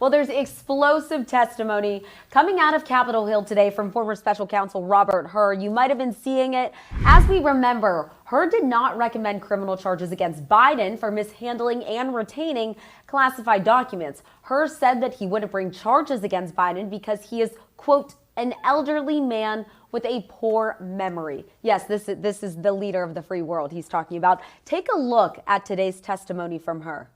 Well, there's explosive testimony coming out of Capitol Hill today from former special counsel Robert Hur. You might have been seeing it. As we remember, Hur did not recommend criminal charges against Biden for mishandling and retaining classified documents. Hur said that he wouldn't bring charges against Biden because he is, quote, an elderly man with a poor memory. Yes, this is the leader of the free world he's talking about. Take a look at today's testimony from Hur.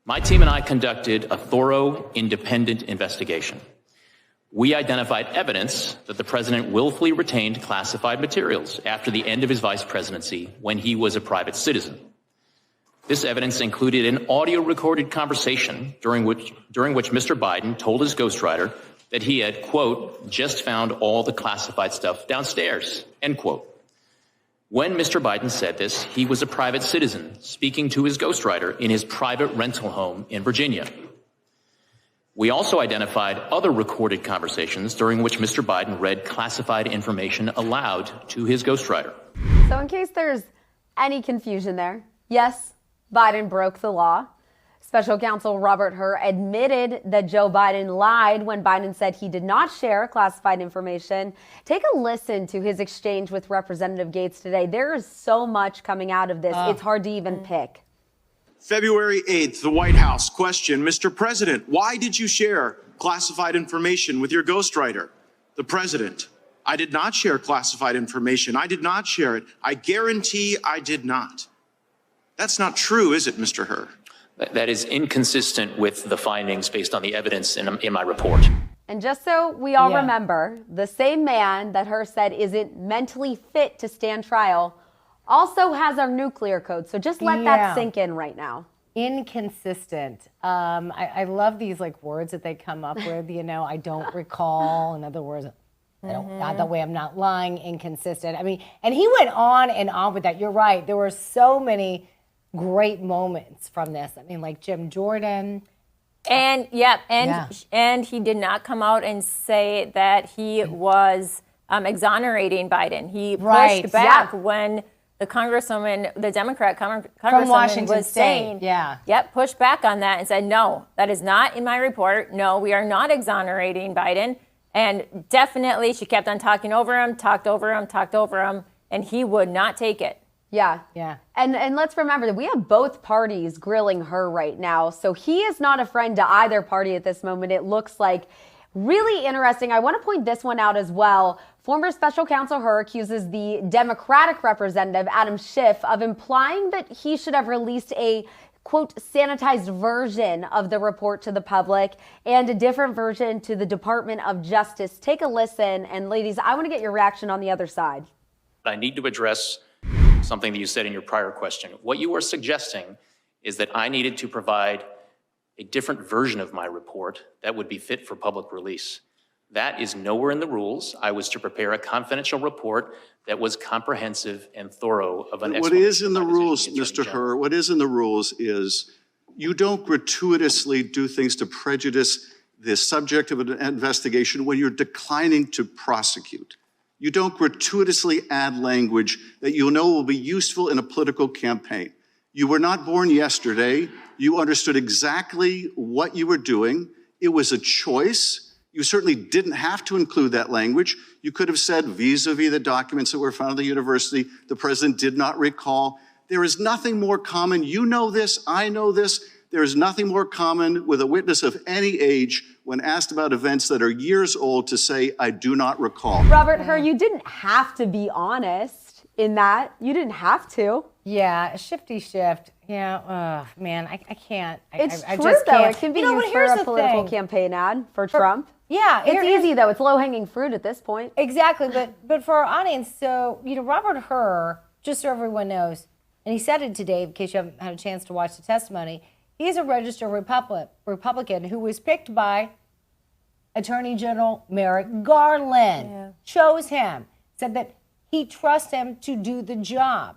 My team and I conducted a thorough, independent investigation. We identified evidence that the president willfully retained classified materials after the end of his vice presidency when he was a private citizen. This evidence included an audio-recorded conversation during which Mr. Biden told his ghostwriter that he had, quote, just found all the classified stuff downstairs, end quote. When Mr. Biden said this, he was a private citizen speaking to his ghostwriter in his private rental home in Virginia. We also identified other recorded conversations during which Mr. Biden read classified information aloud to his ghostwriter. So in case there's any confusion there, yes, Biden broke the law. Special counsel Robert Hur admitted that Joe Biden lied when Biden said he did not share classified information. Take a listen to his exchange with Representative Gates today. There is so much coming out of this. It's hard to even pick. February 8th, the White House question, Mr. President, why did you share classified information with your ghostwriter? The president, I did not share classified information. I did not share it. I guarantee I did not. That's not true, is it, Mr. Hur? That is inconsistent with the findings based on the evidence in my report. And just so we all remember, the same man that Hur said isn't mentally fit to stand trial also has our nuclear code. So just let that sink in right now. Inconsistent. I love these like words that they come up with, you know, I don't recall. In other words, not that way I'm not lying, inconsistent. I mean, and he went on and on with that. You're right. There were so many great moments from this. I mean, like Jim Jordan. And and he did not come out and say that he was exonerating Biden. He pushed back when the Congresswoman, the Democrat Congresswoman was saying, pushed back on that and said, no, that is not in my report. No, we are not exonerating Biden. And definitely she kept on talking over him, talked over him, and he would not take it. Yeah. And let's remember that we have both parties grilling Hur right now. So he is not a friend to either party at this moment. It looks like really interesting. I want to point this one out as well. Former special counsel Hur accuses the Democratic representative, Adam Schiff, of implying that he should have released a, quote, sanitized version of the report to the public and a different version to the Department of Justice. Take a listen. And ladies, I want to get your reaction on the other side. I need to address something that you said in your prior question. What you are suggesting is that I needed to provide a different version of my report that would be fit for public release. That is nowhere in the rules. I was to prepare a confidential report that was comprehensive and thorough of an What is in the rules, Mr. Hur, what is in the rules is you don't gratuitously do things to prejudice the subject of an investigation when you're declining to prosecute. You don't gratuitously add language that you know will be useful in a political campaign. You were not born yesterday. You understood exactly what you were doing. It was a choice. You certainly didn't have to include that language. You could have said vis-a-vis the documents that were found at the university, the president did not recall. There is nothing more common. You know this, I know this. There is nothing more common with a witness of any age when asked about events that are years old to say, I do not recall. Robert Hur, you didn't have to be honest in that. You didn't have to. Yeah, shifty shift. Yeah, man, I can't. It's I true, just though. can't. It can be used for a political campaign ad for Trump. Yeah. It's easy, though. It's low-hanging fruit at this point. Exactly, but for our audience, so, you know, Robert Hur, just so everyone knows, and he said it today, in case you haven't had a chance to watch the testimony, he's a registered Republican who was picked by Attorney General Merrick Garland, chose him, said that he trusts him to do the job.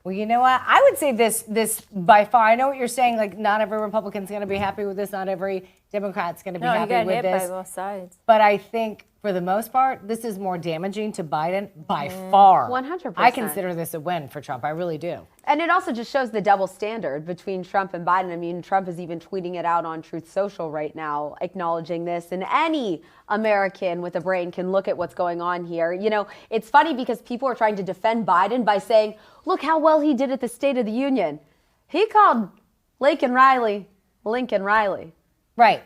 Well, you know what? I would say this by far. I know what you're saying. Like, not every Republican's going to be happy with this. Not every Democrat's going to be happy with this. By both sides. But I think for the most part, this is more damaging to Biden by far. 100%. I consider this a win for Trump. I really do. And it also just shows the double standard between Trump and Biden. I mean, Trump is even tweeting it out on Truth Social right now, acknowledging this. And any American with a brain can look at what's going on here. You know, it's funny because people are trying to defend Biden by saying, look how well he did at the State of the Union. He called Lincoln Riley. Right.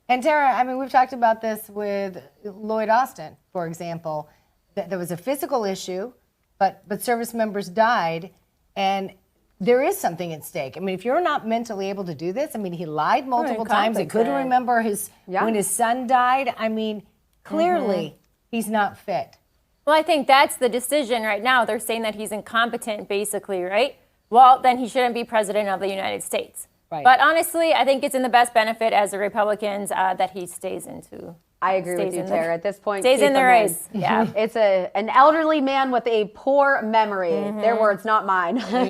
And Tara, I mean, we've talked about this with Lloyd Austin, for example. That there was a physical issue, but service members died, and there is something at stake. I mean, if you're not mentally able to do this, I mean, he lied multiple times. He couldn't remember when his son died. I mean, clearly he's not fit. Well, I think that's the decision right now. They're saying that he's incompetent, basically, right? Well, then he shouldn't be president of the United States. Right. But honestly, I think it's in the best benefit as the Republicans that he stays into. I agree with you, Tara. At this point, stays in the race. Yeah, it's an elderly man with a poor memory. Their words, not mine.